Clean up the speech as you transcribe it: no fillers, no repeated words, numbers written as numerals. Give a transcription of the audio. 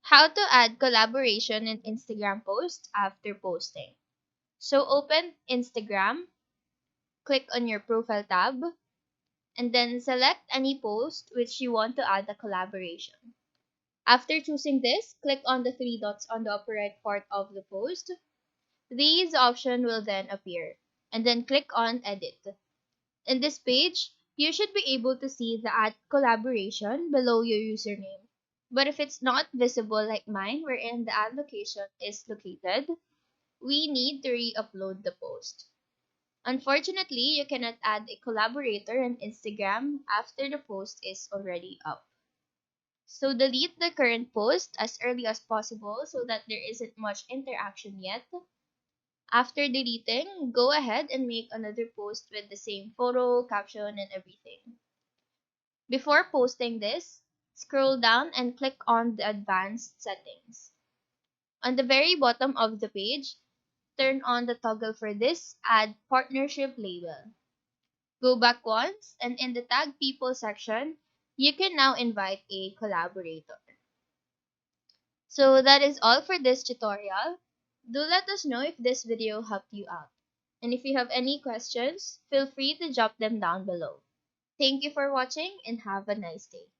How to add collaboration in Instagram post after posting. So open Instagram, click on your profile tab, and then select any post which you want to add a collaboration. After choosing this, click on the three dots on the upper right part of the post. These options will then appear, and then click on Edit. In this page, you should be able to see the Add Collaboration below your username. But if it's not visible like mine, wherein the add location is located, we need to re-upload the post. Unfortunately, you cannot add a collaborator on Instagram after the post is already up. So delete the current post as early as possible so that there isn't much interaction yet. After deleting, go ahead and make another post with the same photo, caption, and everything. Before posting this, scroll down and click on the advanced settings. On the very bottom of the page, turn on the toggle for this Add Partnership label. Go back once, and in the Tag People section, you can now invite a collaborator. So that is all for this tutorial. Do let us know if this video helped you out. And if you have any questions, feel free to drop them down below. Thank you for watching and have a nice day.